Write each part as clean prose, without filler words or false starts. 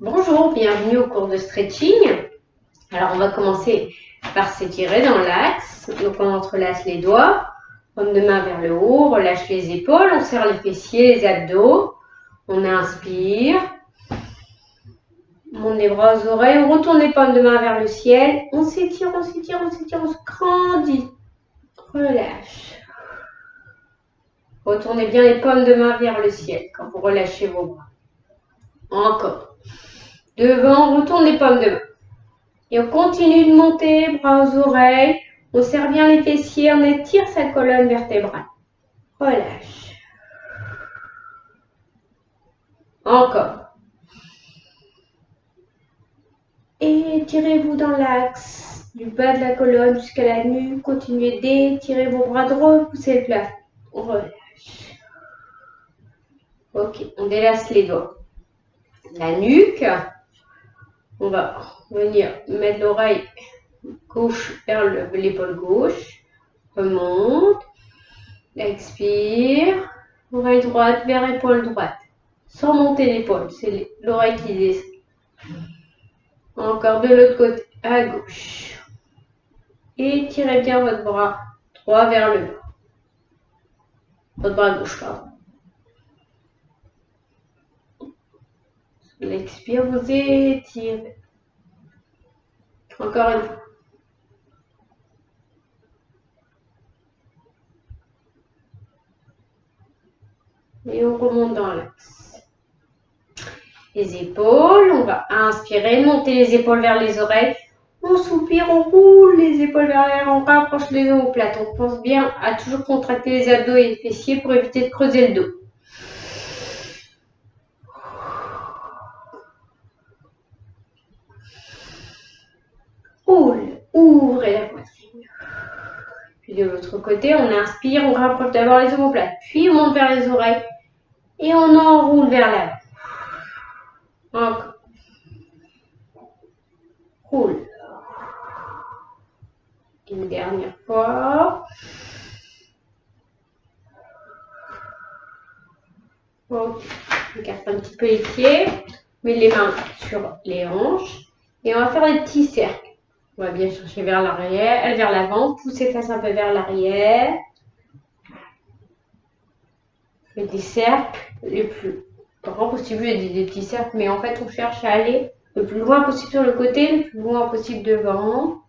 Bonjour, bienvenue au cours de stretching. Alors on va commencer par s'étirer dans l'axe. Donc on entrelace les doigts, paume de main vers le haut, on relâche les épaules, on serre les fessiers, les abdos. On inspire, on monte les bras aux oreilles, on retourne les paumes de main vers le ciel. On s'étire, on s'étire, on s'étire, on se grandit. Relâche. Retournez bien les paumes de main vers le ciel quand vous relâchez vos bras. Encore. Devant, on retourne les paumes de main. Et on continue de monter, bras aux oreilles. On serre bien les fessiers, on étire sa colonne vertébrale. Relâche. Encore. Et étirez-vous dans l'axe du bas de la colonne jusqu'à la nuque. Continuez d'étirer vos bras, de repousser le plafond. Relâche. Ok, on délace les doigts. La nuque. On va venir mettre l'oreille gauche vers l'épaule gauche. Remonte. Expire. Oreille droite vers épaule droite. Sans monter l'épaule. C'est l'oreille qui descend. Encore de l'autre côté. À gauche. Étirez bien votre bras droit vers le bas. Votre bras gauche, pardon. L'expire, vous étirez. Encore une fois. Et on remonte dans l'axe. Les épaules, on va inspirer, monter les épaules vers les oreilles. On soupire, on roule les épaules vers l'arrière, on rapproche les omoplates. On pense bien à toujours contracter les abdos et les fessiers pour éviter de creuser le dos. Roule, ouvrez la poitrine. Puis de l'autre côté, on inspire, on rapproche d'abord les omoplates. Puis on monte vers les oreilles et on enroule vers l'avant. Encore. Roule. Une dernière fois. Ok. On écarte un petit peu les pieds. Mets les mains sur les hanches. Et on va faire des petits cercles. On va bien chercher vers l'arrière, vers l'avant. Pousser face un peu vers l'arrière. Et des cercles les plus grands possible. Il y a des petits cercles, mais en fait, on cherche à aller le plus loin possible sur le côté, le plus loin possible devant.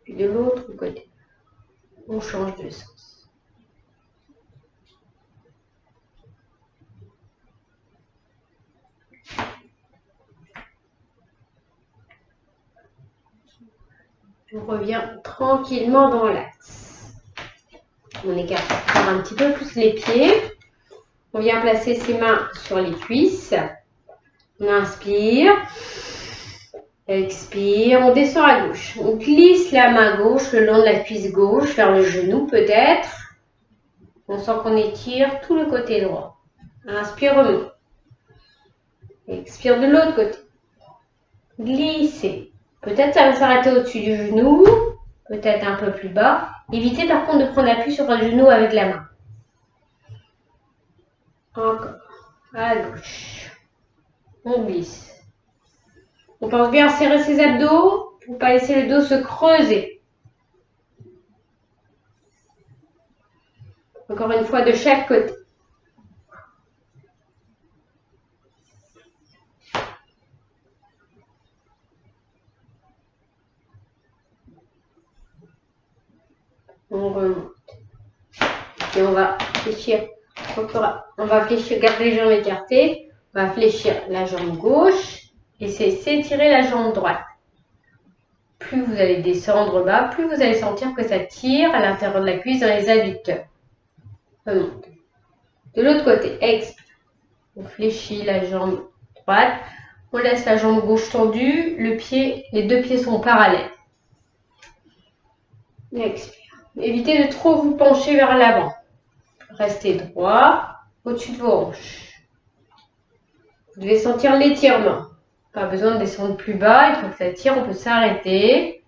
Puis de l'autre côté, on change de sens. On revient tranquillement dans l'axe. On écarte un petit peu plus les pieds. On vient placer ses mains sur les cuisses. On inspire. Expire. On descend à gauche. On glisse la main gauche le long de la cuisse gauche vers le genou peut-être. On sent qu'on étire tout le côté droit. Inspire, remonte. Expire de l'autre côté. Glissez. Peut-être ça va s'arrêter au-dessus du genou, peut-être un peu plus bas. Évitez par contre de prendre appui sur un genou avec la main. Encore. À gauche. On glisse. On pense bien à serrer ses abdos pour ne pas laisser le dos se creuser. Encore une fois de chaque côté. On remonte. Et on va fléchir. On va fléchir, garder les jambes écartées. On va fléchir la jambe gauche et s'étirer la jambe droite. Plus vous allez descendre bas, plus vous allez sentir que ça tire à l'intérieur de la cuisse dans les adducteurs. Remonte. De l'autre côté, expire. On fléchit la jambe droite. On laisse la jambe gauche tendue. Les deux pieds sont parallèles. Expire. Évitez de trop vous pencher vers l'avant. Restez droit au-dessus de vos hanches. Vous devez sentir l'étirement. Pas besoin de descendre plus bas. Il faut que ça tire. On peut s'arrêter.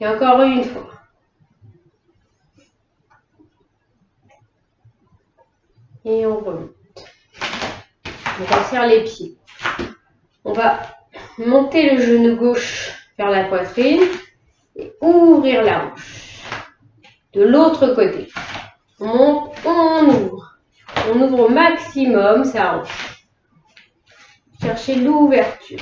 Et encore une fois. serre les pieds. On va monter le genou gauche vers la poitrine et ouvrir la hanche. De l'autre côté, on monte, on ouvre. On ouvre au maximum sa hanche. Cherchez l'ouverture.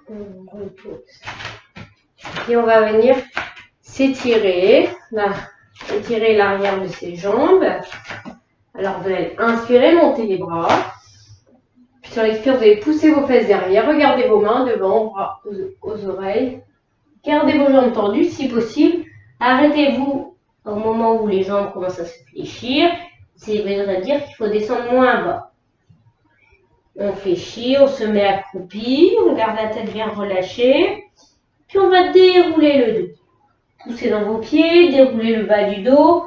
On repose. Et on va venir s'étirer, étirer l'arrière de ses jambes. Alors vous allez inspirer, monter les bras. Puis sur l'expire, vous allez pousser vos fesses derrière. Regardez vos mains devant, bras aux oreilles. Gardez vos jambes tendues si possible. Arrêtez-vous au moment où les jambes commencent à se fléchir. Ça veut dire qu'il faut descendre moins bas. On fléchit, on se met accroupi, on garde la tête bien relâchée. Puis on va dérouler le dos. Poussez dans vos pieds, déroulez le bas du dos,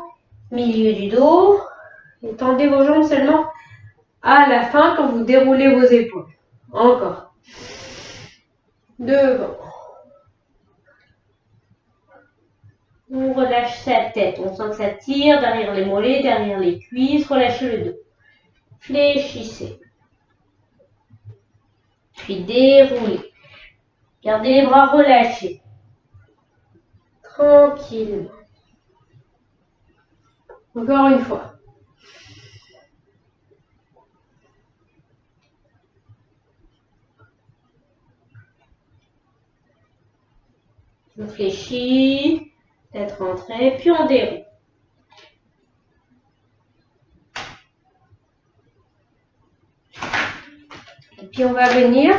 milieu du dos. Et tendez vos jambes seulement à la fin quand vous déroulez vos épaules. Encore. Devant. On relâche sa tête. On sent que ça tire derrière les mollets, derrière les cuisses. Relâchez le dos. Fléchissez. Puis déroulez. Gardez les bras relâchés. Tranquillement. Encore une fois. On fléchit, tête rentrée, puis on déroule. Et puis on va venir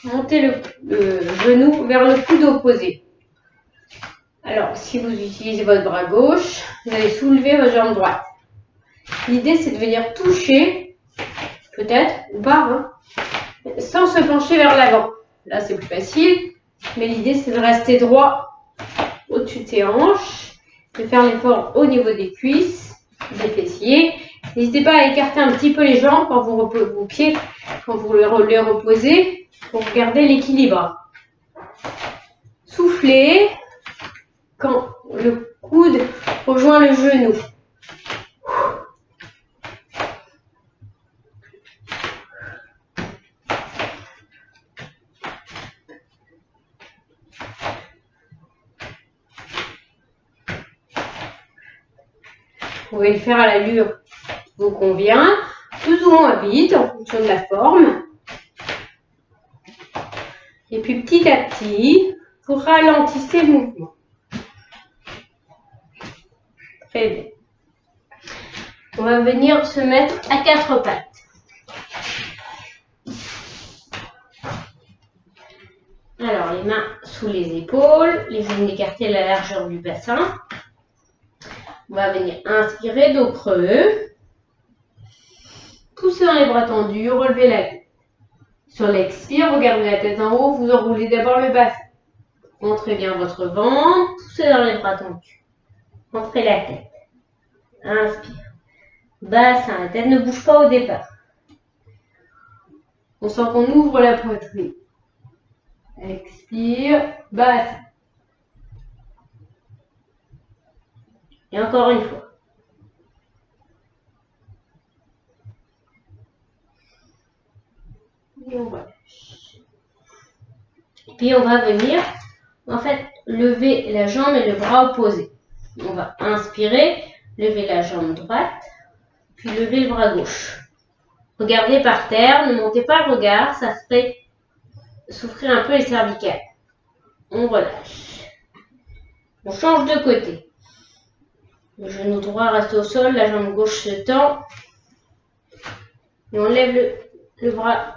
monter le genou vers le coude opposé. Alors, si vous utilisez votre bras gauche, vous allez soulever votre jambe droite. L'idée, c'est de venir toucher, peut-être, ou pas, hein, sans se pencher vers l'avant. Là, c'est plus facile, mais l'idée, c'est de rester droit au-dessus de ses hanches, de faire l'effort au niveau des cuisses, des fessiers. N'hésitez pas à écarter un petit peu les jambes quand vous reposez vos pieds, quand vous les reposez, pour garder l'équilibre. Soufflez quand le coude rejoint le genou. Vous pouvez le faire à l'allure qui vous convient, plus ou moins vite en fonction de la forme. Et puis petit à petit, vous ralentissez le mouvement. Très bien. On va venir se mettre à quatre pattes. Alors, les mains sous les épaules, les genoux écartés à la largeur du bassin. On va venir inspirer, dos creux. Poussez dans les bras tendus, relevez la tête. Sur l'expire, vous gardez la tête en haut, vous enroulez d'abord le bassin. Montrez bien votre ventre, poussez dans les bras tendus. Montrez la tête. Inspire. Bassin, la tête ne bouge pas au départ. On sent qu'on ouvre la poitrine. Expire, bassin. Et encore une fois. Et on relâche. Puis on va venir, en fait, lever la jambe et le bras opposé. On va inspirer, lever la jambe droite, puis lever le bras gauche. Regardez par terre, ne montez pas le regard, ça ferait souffrir un peu les cervicales. On relâche. On change de côté. Le genou droit reste au sol, la jambe gauche se tend. Et on lève le bras.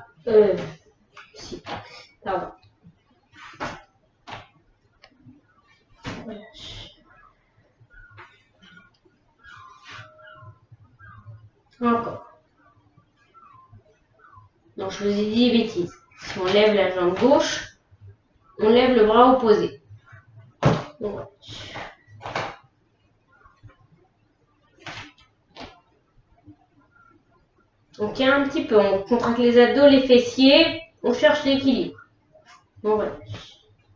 Pardon. Relâche. Encore. Non, je vous ai dit des bêtises. Si on lève la jambe gauche, on lève le bras opposé. Donc, on tient un petit peu, on contracte les abdos, les fessiers, on cherche l'équilibre. Bon, voilà.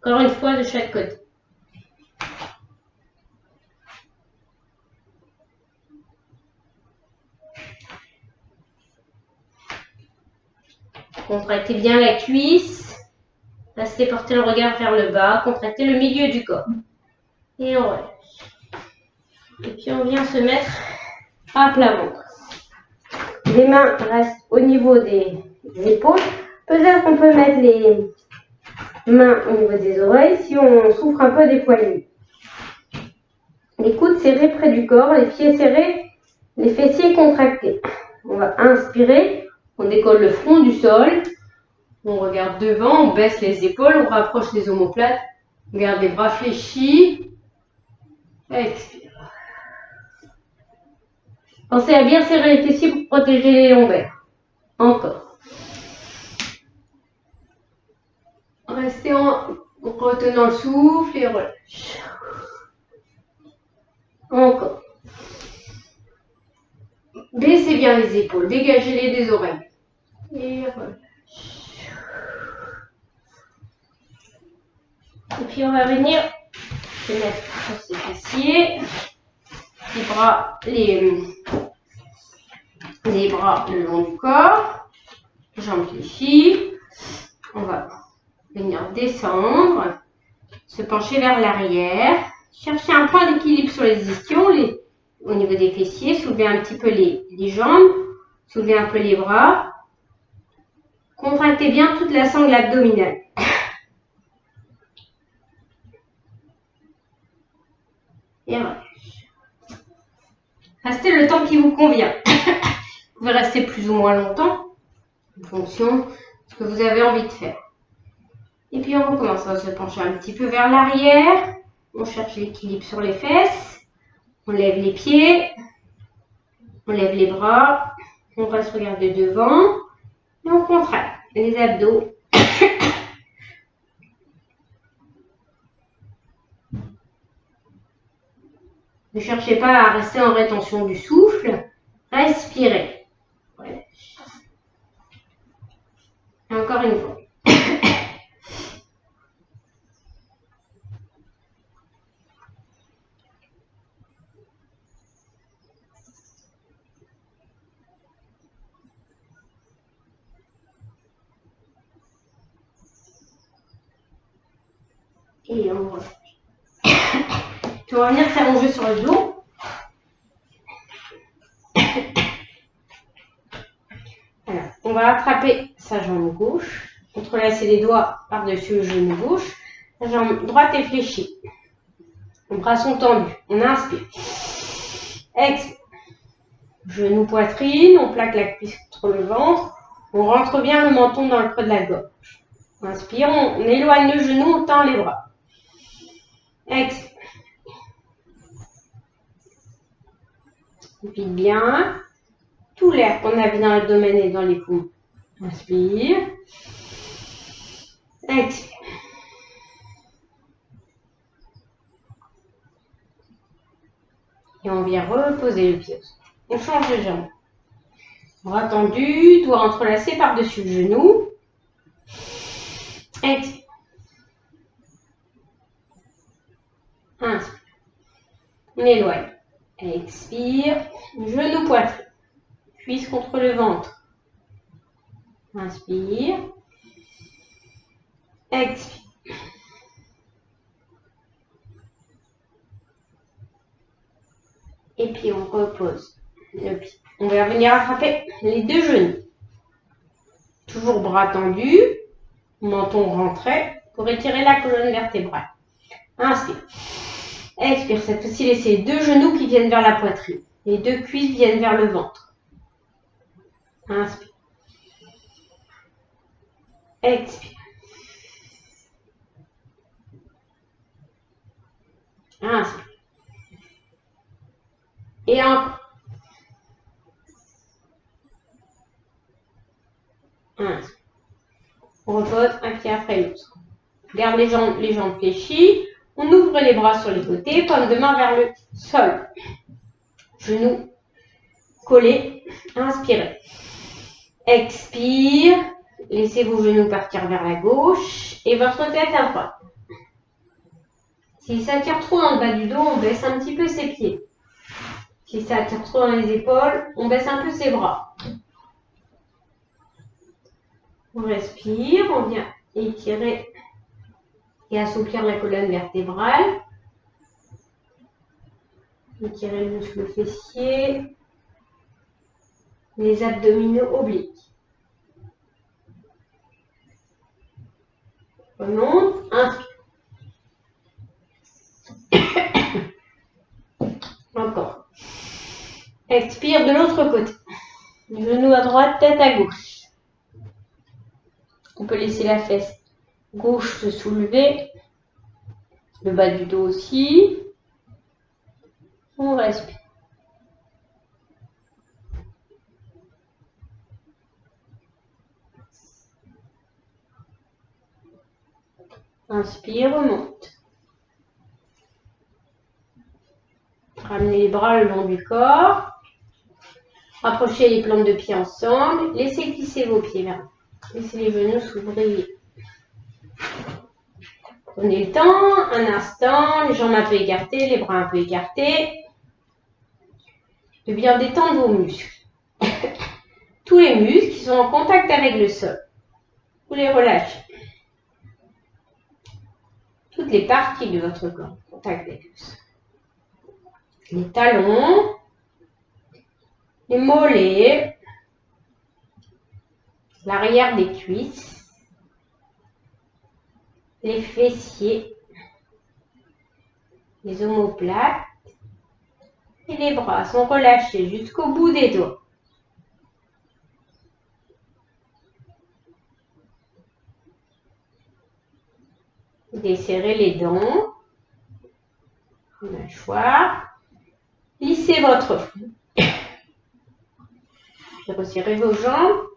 Encore une fois de chaque côté. Contractez bien la cuisse. Restez porter le regard vers le bas. Contractez le milieu du corps. Et on relâche. Et puis on vient se mettre à plat ventre. Les mains restent au niveau des épaules. Peut-être qu'on peut mettre les mains au niveau des oreilles si on souffre un peu des poignets. Les coudes serrés près du corps, les pieds serrés, les fessiers contractés. On va inspirer, on décolle le front du sol, on regarde devant, on baisse les épaules, on rapproche les omoplates, on garde les bras fléchis. Expire. Pensez à bien serrer les fessiers pour protéger les lombaires. Encore. Restez en retenant le souffle et relâche. Encore. Baissez bien les épaules, dégagez-les des oreilles. Et relâche. Et puis on va venir se mettre sur ces fessiers. Les bras le long du corps. Jambes fléchies. On va venir descendre. Se pencher vers l'arrière. Chercher un point d'équilibre sur les ischions, au niveau des fessiers. Soulever un petit peu les jambes. Soulever un peu les bras. Contractez bien toute la sangle abdominale. Et relâche. Restez le temps qui vous convient. Vous pouvez rester plus ou moins longtemps, en fonction de ce que vous avez envie de faire. Et puis on recommence à se pencher un petit peu vers l'arrière. On cherche l'équilibre sur les fesses. On lève les pieds. On lève les bras. On reste regarder devant. Et on contracte les abdos. Ne cherchez pas à rester en rétention du souffle. Respirez. Voilà. Et encore une fois. Et on relâche. Puis on va venir s'allonger sur le dos. Alors, on va attraper sa jambe gauche, entrelacer les doigts par-dessus le genou gauche. La jambe droite est fléchie. Les bras sont tendus. On inspire. Expire. Genou poitrine, on plaque la cuisse contre le ventre. On rentre bien le menton dans le creux de la gorge. Inspire, on éloigne le genou, on tend les bras. Expire. Vide bien. Tout l'air qu'on a vu dans l'abdomen et dans les poumons. Inspire. Expire. Et on vient reposer le pied. On change de jambe. Bras tendus, doigts entrelacés par-dessus le genou. Expire. Inspire. On éloigne. Expire. Genou poitrine. Cuisse contre le ventre. Inspire. Expire. Et puis on repose le pied. On va venir attraper les deux genoux. Toujours bras tendus, menton rentré pour étirer la colonne vertébrale. Inspire. Expire. Cette fois-ci, laissez les deux genoux qui viennent vers la poitrine. Les deux cuisses viennent vers le ventre. Inspire. Expire. Inspire. Et encore. Inspire. après l'autre. On garde les jambes fléchies. On ouvre les bras sur les côtés, paume de main vers le sol. Genoux collés. Inspirez. Expire. Laissez vos genoux partir vers la gauche et votre tête à droite. Si ça tire trop dans le bas du dos, on baisse un petit peu ses pieds. Si ça tire trop dans les épaules, on baisse un peu ses bras. On respire, on vient étirer et assouplir la colonne vertébrale. Étirer le muscle fessier, les abdominaux obliques. Remonte, inspire. Encore. Expire de l'autre côté. Genou à droite, tête à gauche. On peut laisser la fesse gauche se soulever. Le bas du dos aussi. On respire. Inspire, remonte. Ramenez les bras le long du corps. Rapprochez les plantes de pied ensemble. Laissez glisser vos pieds vers vous. Laissez les genoux s'ouvrir. Prenez le temps, un instant, les jambes un peu écartées, les bras un peu écartés. De bien détendre vos muscles. Tous les muscles qui sont en contact avec le sol. Vous les relâchez. Toutes les parties de votre corps en contact avec le sol. Les talons, les mollets, l'arrière des cuisses, les fessiers, les omoplates et les bras sont relâchés jusqu'au bout des doigts. Desserrez les dents, mâchoire. Lissez votre front. Puis resserrez vos jambes.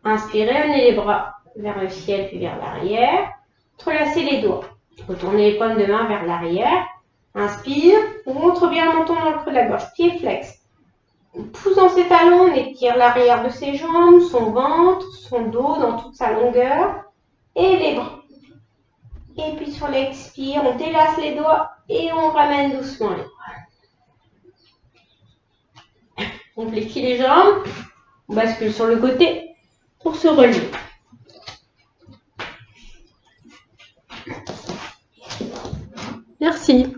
Inspirez, amenez les bras vers le ciel puis vers l'arrière. Entrelacez les doigts. Retournez les paumes de main vers l'arrière. Inspire. On montre bien le menton dans le creux de la gorge. Pied flex. On pousse dans ses talons. On étire l'arrière de ses jambes, son ventre, son dos dans toute sa longueur. Et les bras. Et puis sur l'expire, on délace les doigts et on ramène doucement les bras. On fléchit les jambes, on bascule sur le côté pour se relever. Merci.